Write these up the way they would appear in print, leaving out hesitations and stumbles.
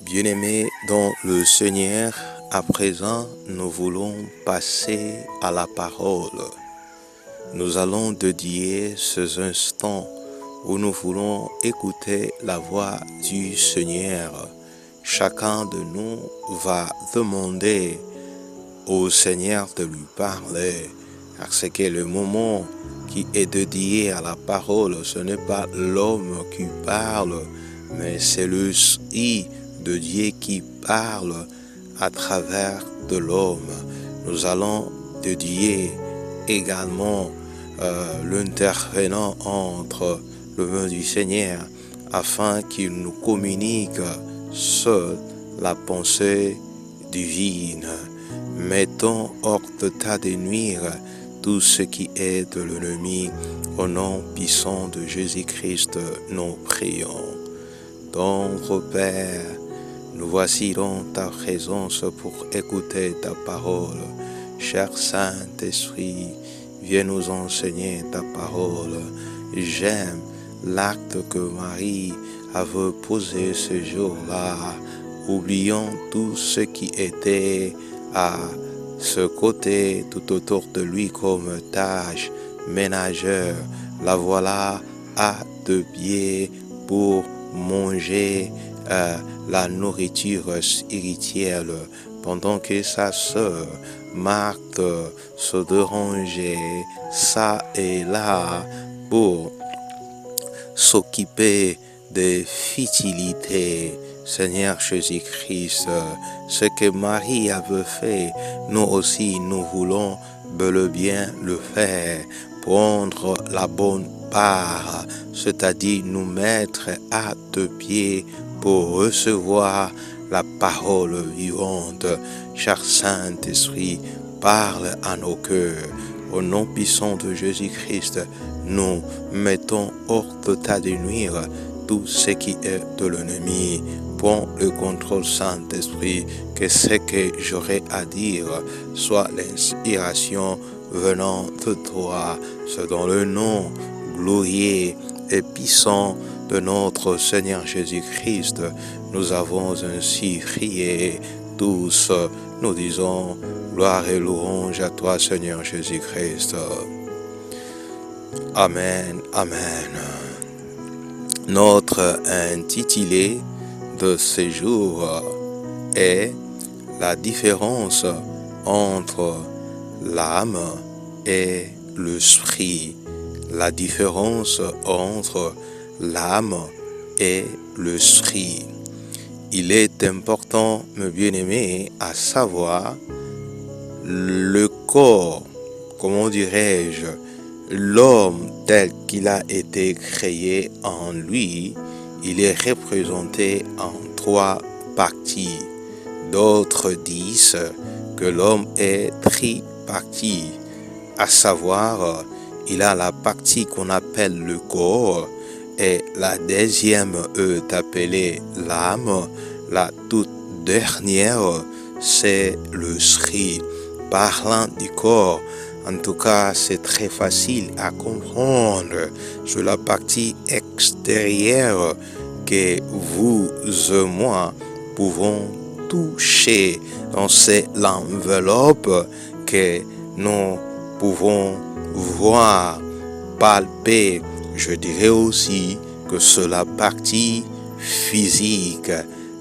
Bien-aimés dans le Seigneur, à présent, nous voulons passer à la parole. Nous allons dédier ces instants où nous voulons écouter la voix du Seigneur. Chacun de nous va demander au Seigneur de lui parler, parce que le moment qui est dédié à la parole, ce n'est pas l'homme qui parle, mais c'est l'Esprit de Dieu qui parle à travers de l'homme. Nous allons dédier également l'intervenant entre le nom du Seigneur afin qu'il nous communique seul la pensée divine. Mettons hors d'état de nuire tout ce qui est de l'ennemi. Au nom puissant de Jésus-Christ, nous prions. Notre Père, nous voici dans ta présence pour écouter ta parole. Cher Saint-Esprit, viens nous enseigner ta parole. J'aime l'acte que Marie avait posé ce jour-là. Oublions tout ce qui était à ce côté, tout autour de lui comme tâche ménagère. La voilà à deux pieds pour manger la nourriture spirituelle, pendant que sa sœur Marthe se dérangeait ça et là pour s'occuper des futilités. Seigneur Jésus-Christ, ce que Marie avait fait, nous aussi nous voulons bel et bien le faire, prendre la bonne part, c'est-à-dire nous mettre à deux pieds pour recevoir la parole vivante. Cher Saint-Esprit, parle à nos cœurs. Au nom puissant de Jésus-Christ, nous mettons hors d'état de nuire tout ce qui est de l'ennemi. Prends le contrôle, Saint-Esprit, que ce que j'aurai à dire soit l'inspiration venant de toi. C'est dans le nom glorieux et puissant de notre Seigneur Jésus-Christ, nous avons ainsi prié. Tous, nous disons gloire et louange à toi, Seigneur Jésus-Christ. Amen, amen. Notre intitulé de ce jour est la différence entre l'âme et l'esprit. La différence entre l'âme et l'esprit. Il est important, mes bien-aimés, à savoir le corps, comment dirais-je, l'homme tel qu'il a été créé en lui, il est représenté en trois parties. D'autres disent que l'homme est tripartite, à savoir, il a la partie qu'on appelle le corps, et la deuxième est appelée l'âme. La toute dernière, c'est l'esprit. Parlant du corps, en tout cas, c'est très facile à comprendre. Sur la partie extérieure que vous et moi pouvons toucher. Donc, c'est l'enveloppe que nous pouvons voir, palper. Je dirais aussi que c'est la partie physique.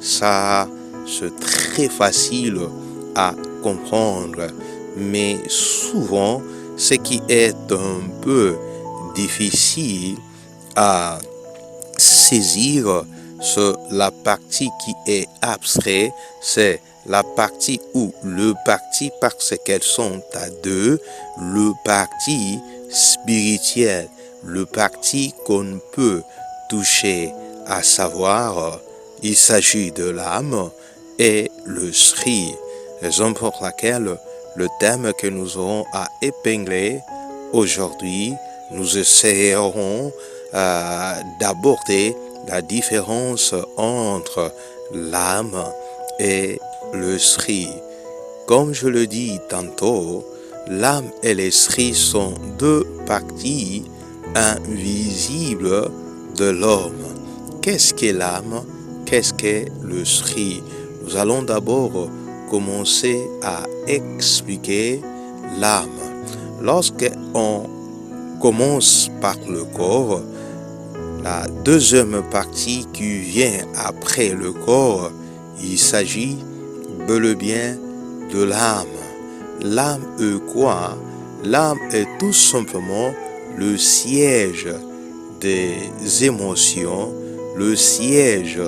Ça, c'est très facile à comprendre. Mais souvent, ce qui est un peu difficile à saisir, c'est la partie qui est abstraite, c'est la partie ou le parti parce qu'elles sont à deux, le parti spirituel, le parti qu'on peut toucher, à savoir, il s'agit de l'âme et l'esprit, raison pour laquelle le thème que nous aurons à épingler aujourd'hui, nous essayerons d'aborder la différence entre l'âme et l'esprit. Comme je le dis tantôt, l'âme et l'esprit sont deux parties invisibles de l'homme. Qu'est-ce que l'âme? qu'est-ce qu'est le Sri? Nous allons d'abord commencer à expliquer l'âme. Lorsqu'on commence par le corps, la deuxième partie qui vient après le corps, il s'agit bel et bien de l'âme. L'âme est quoi? L'âme est tout simplement le siège des émotions, le siège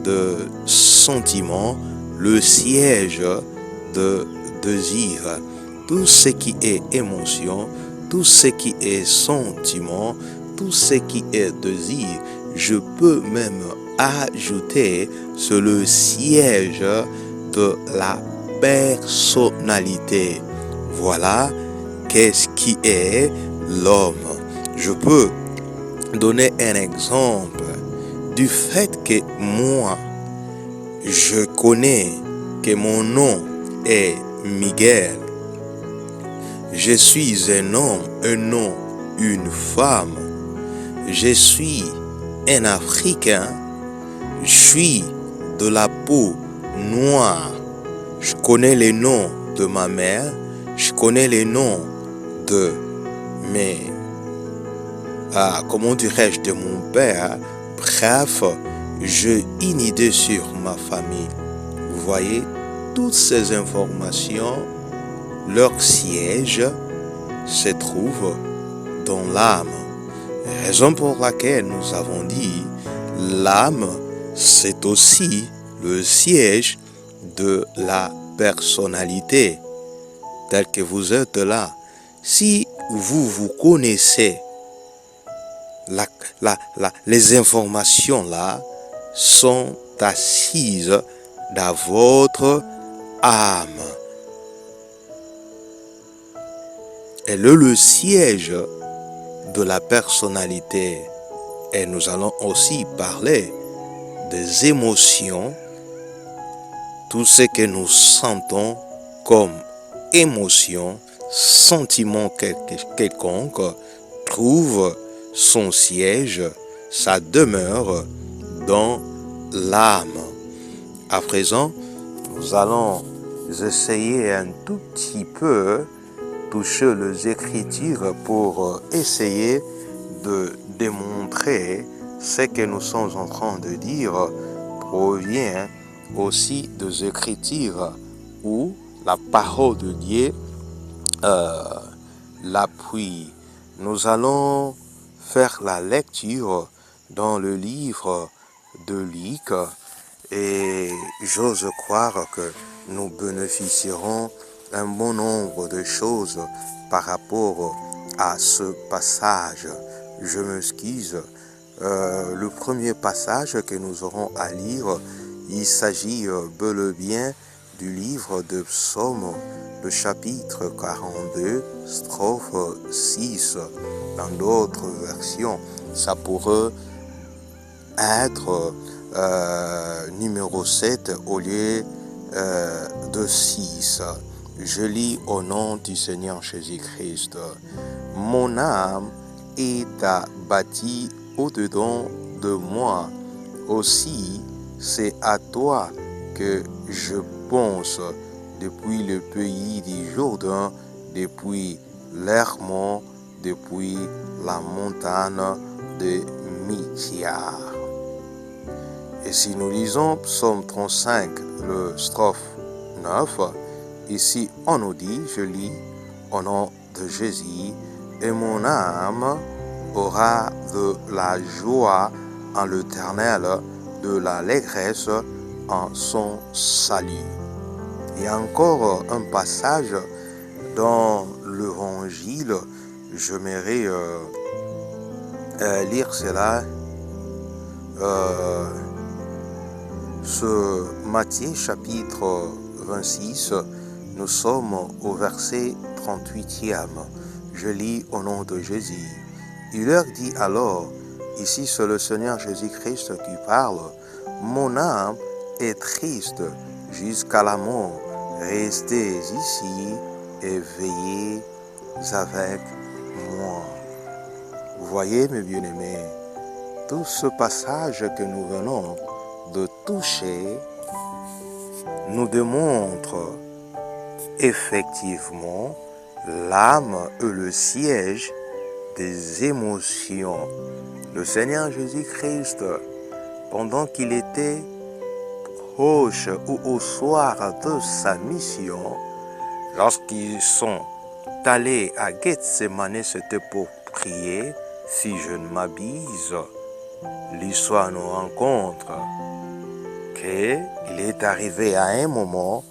de sentiments, le siège de désir. Tout ce qui est émotion, tout ce qui est sentiment, tout ce qui est désir, je peux même ajouter, c'est le siège de la personnalité. Voilà qu'est-ce qui est l'homme. Je peux donner un exemple du fait que moi, je connais que mon nom est Miguel. Je suis un homme, un nom, une femme. Je suis un Africain. Je suis de la peau noire. Je connais les noms de ma mère. Je connais les noms de mes... comment dirais-je, de mon père. Bref, j'ai une idée sur ma famille. Vous voyez, toutes ces informations, leur siège se trouve dans l'âme. Raison pour laquelle nous avons dit, l'âme, c'est aussi le siège de la personnalité. Tel que vous êtes là. Si vous connaissez les informations là sont assises dans votre âme. Elle est le siège de la personnalité. Et nous allons aussi parler des émotions, tout ce que nous sentons comme émotion, sentiment quelconque, trouve son siège, sa demeure dans l'âme. À présent, nous allons essayer un tout petit peu toucher les Écritures pour essayer de démontrer ce que nous sommes en train de dire provient aussi des Écritures où la parole de Dieu l'appuie. Nous allons faire la lecture dans le livre de Luc et j'ose croire que nous bénéficierons un bon nombre de choses par rapport à ce passage. Je m'excuse. Le premier passage que nous aurons à lire, il s'agit bel et bien du livre de Psaume, le chapitre 42, strophe 6. Dans d'autres versions, ça pourrait être numéro 7 au lieu de 6. Je lis au nom du Seigneur Jésus-Christ. Mon âme est abattue au-dedans de moi. Aussi, c'est à toi que je pense depuis le pays du Jourdain, depuis l'Hermon, depuis la montagne de Mithia. Et si nous lisons Psaume 35, le strophe 9, ici on nous dit, je lis au nom de Jésus, et mon âme aura de la joie en l'Éternel, de l'allégresse en son salut. Il y a encore un passage dans l'Évangile, j'aimerais lire cela, ce Matthieu chapitre 26, nous sommes au verset 38e. Je lis au nom de Jésus. Il leur dit alors, ici c'est le Seigneur Jésus-Christ qui parle, mon âme est triste jusqu'à la mort. Restez ici et veillez avec moi. Vous voyez, mes bien-aimés, tout ce passage que nous venons de toucher nous démontre effectivement l'âme est le siège des émotions. Le Seigneur Jésus-Christ, pendant qu'il était proche ou au soir de sa mission, lorsqu'ils sont allés à Gethsemane, c'était pour prier, si je ne m'abuse, l'histoire nous rencontre qu'il est arrivé à un moment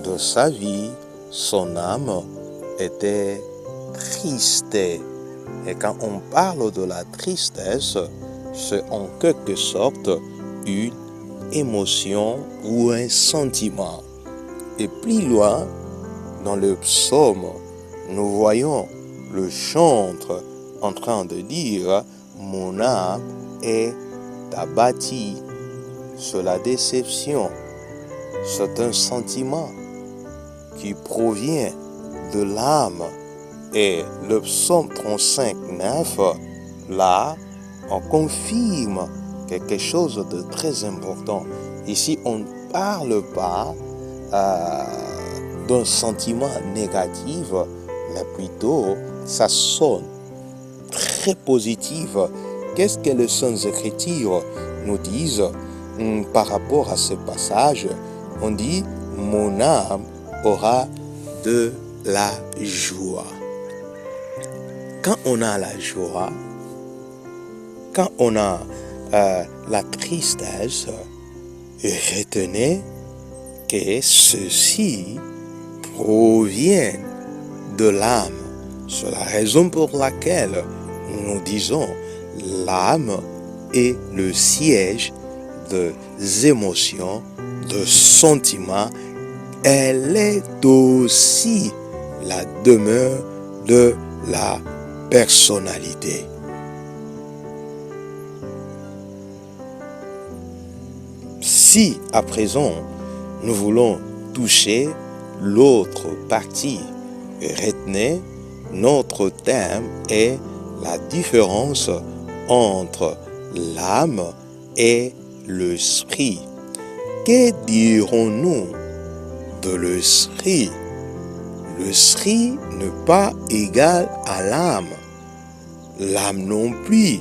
de sa vie, son âme était triste. Et quand on parle de la tristesse, c'est en quelque sorte une émotion ou un sentiment. Et plus loin, dans le psaume, nous voyons le chantre en train de dire « Mon âme est abattue ». C'est la déception. C'est un sentiment qui provient de l'âme. Et le psaume 35, 9, là, on confirme quelque chose de très important. Ici, on ne parle pas d'un sentiment négatif, mais plutôt, ça sonne très positif. Qu'est-ce que les Saintes Écritures nous disent par rapport à ce passage? On dit, mon âme aura de la joie. Quand on a la joie, quand on a la tristesse, retenez que ceci provient de l'âme. C'est la raison pour laquelle nous disons l'âme est le siège des émotions, de sentiments. Elle est aussi la demeure de la personnalité. Si à présent nous voulons toucher l'autre partie, retenez, notre thème est la différence entre l'âme et l'esprit. Que dirons-nous de l'esprit? L'esprit n'est pas égal à l'âme. L'âme non plus.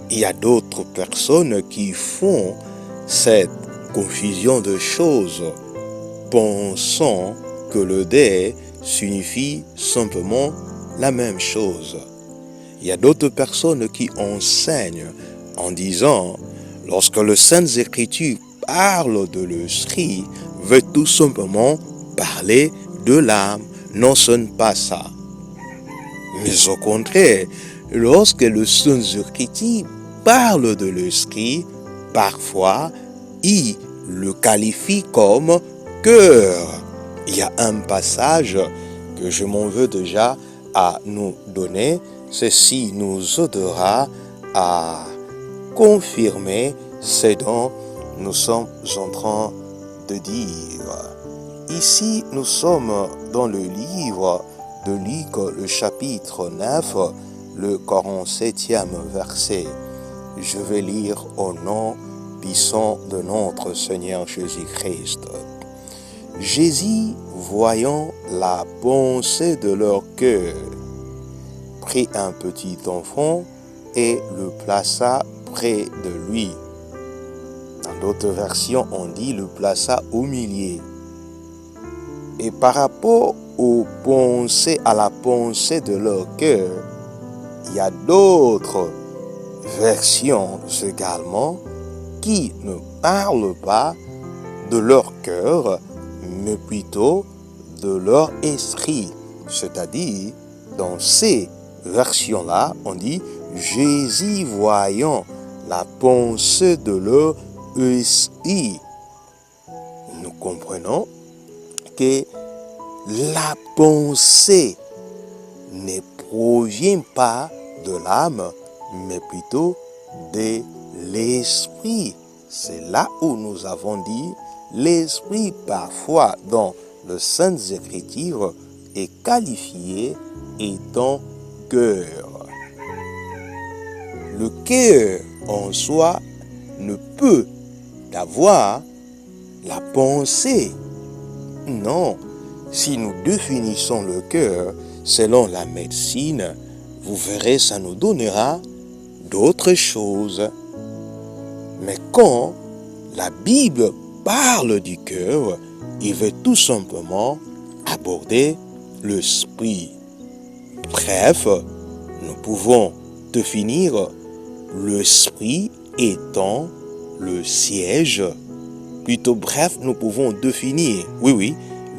Il y a d'autres personnes qui font cette confusion de choses, pensant que le dé signifie simplement la même chose. Il y a d'autres personnes qui enseignent en disant, lorsque le Saintes Écritures parle de l'esprit, veut tout simplement parler de l'âme. Non, ce n'est pas ça. Mais au contraire, lorsque le Saintes Écritures parle de l'esprit, parfois, il le qualifie comme cœur. Il y a un passage que je m'en veux déjà à nous donner. Ceci nous aidera à confirmer ce dont nous sommes en train de dire. Ici, nous sommes dans le livre de Luc, le chapitre 9, le 47e verset. Je vais lire au nom puissant de notre Seigneur Jésus-Christ. Jésus, voyant la pensée de leur cœur, prit un petit enfant et le plaça près de lui. Dans d'autres versions, on dit le plaça au milieu. Et par rapport à la pensée de leur cœur, il y a d'autres versions également qui ne parlent pas de leur cœur, mais plutôt de leur esprit. C'est-à-dire, dans ces versions-là, on dit Jésus voyant la pensée de leur esprit. Nous comprenons que la pensée ne provient pas de l'âme, mais plutôt de l'esprit. C'est là où nous avons dit l'esprit parfois dans le Saintes Écritures est qualifié étant cœur. Le cœur en soi ne peut savoir la pensée. Non, si nous définissons le cœur selon la médecine, vous verrez, ça nous donnera d'autres choses. Mais quand la Bible parle du cœur, il veut tout simplement aborder l'esprit. Bref, nous pouvons définir l'esprit étant le siège. Plutôt bref, nous pouvons définir,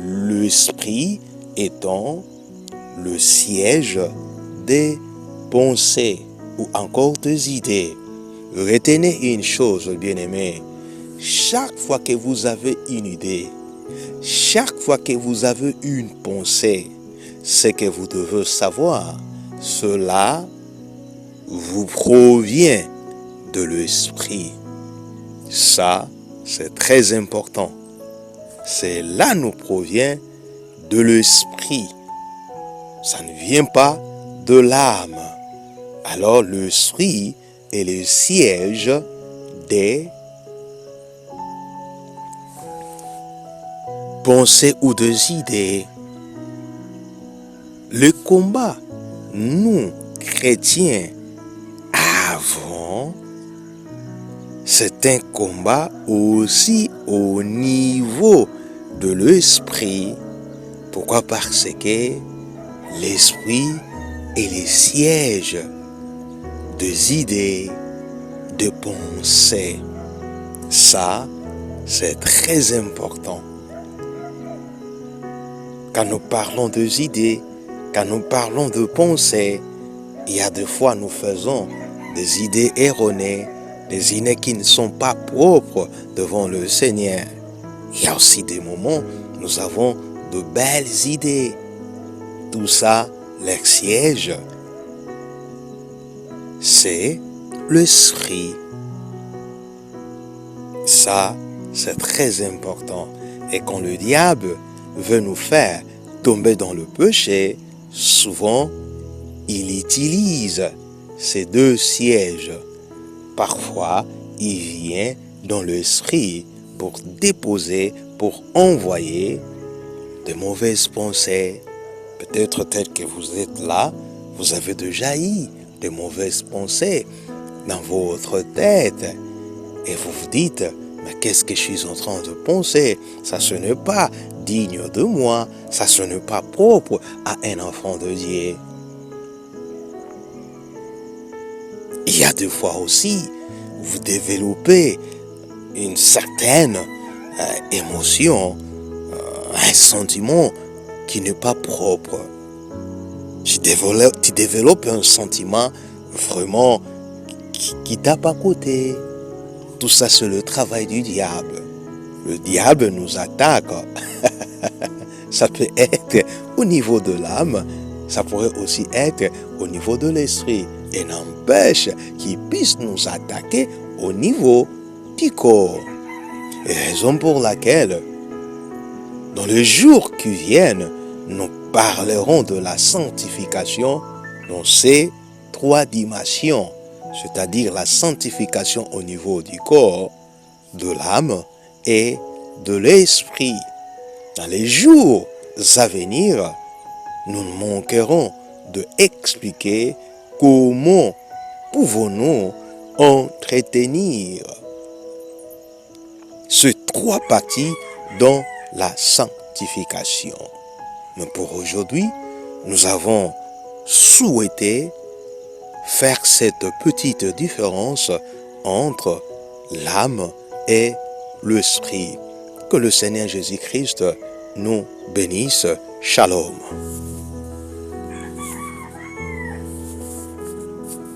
l'esprit étant le siège des pensées ou encore des idées. Retenez une chose, bien-aimés, chaque fois que vous avez une idée, chaque fois que vous avez une pensée, ce que vous devez savoir, cela vous provient de l'esprit. Ça, c'est très important. Cela nous provient de l'esprit. Ça ne vient pas de l'âme. Alors l'esprit est le siège des pensées ou des idées. Le combat, nous, chrétiens, avons, c'est un combat aussi au niveau de l'esprit. Pourquoi? Parce que l'esprit est le siège des idées, de pensées. Ça, c'est très important. Quand nous parlons des idées, quand nous parlons de pensées, il y a des fois nous faisons des idées erronées, des idées qui ne sont pas propres devant le Seigneur. Il y a aussi des moments où nous avons de belles idées. Tout ça, leur siège, c'est l'esprit. Ça, c'est très important. Et quand le diable veut nous faire tomber dans le péché, souvent, il utilise ces deux sièges. Parfois, il vient dans l'esprit pour déposer, pour envoyer de mauvaises pensées. Peut-être tel que vous êtes là, vous avez déjà eu de mauvaises pensées dans votre tête. Et vous vous dites, mais qu'est-ce que je suis en train de penser? Ça, ce n'est pas digne de moi. Ça, ce n'est pas propre à un enfant de Dieu. Il y a des fois aussi, vous développez une certaine émotion, un sentiment qui n'est pas propre. Tu développes un sentiment vraiment qui tape à côté. Tout ça, c'est le travail du diable. Le diable nous attaque. Ça peut être au niveau de l'âme, ça pourrait aussi être au niveau de l'esprit. Et n'empêche qu'il puisse nous attaquer au niveau du corps. Et raison pour laquelle, dans les jours qui viennent, nous parlerons de la sanctification dans ces trois dimensions, c'est-à-dire la sanctification au niveau du corps, de l'âme et de l'esprit. Dans les jours à venir, nous ne manquerons de expliquer comment pouvons-nous entretenir ces trois parties dans la sanctification. Mais pour aujourd'hui, nous avons souhaité faire cette petite différence entre l'âme et l'esprit. Que le Seigneur Jésus-Christ nous bénisse. Shalom.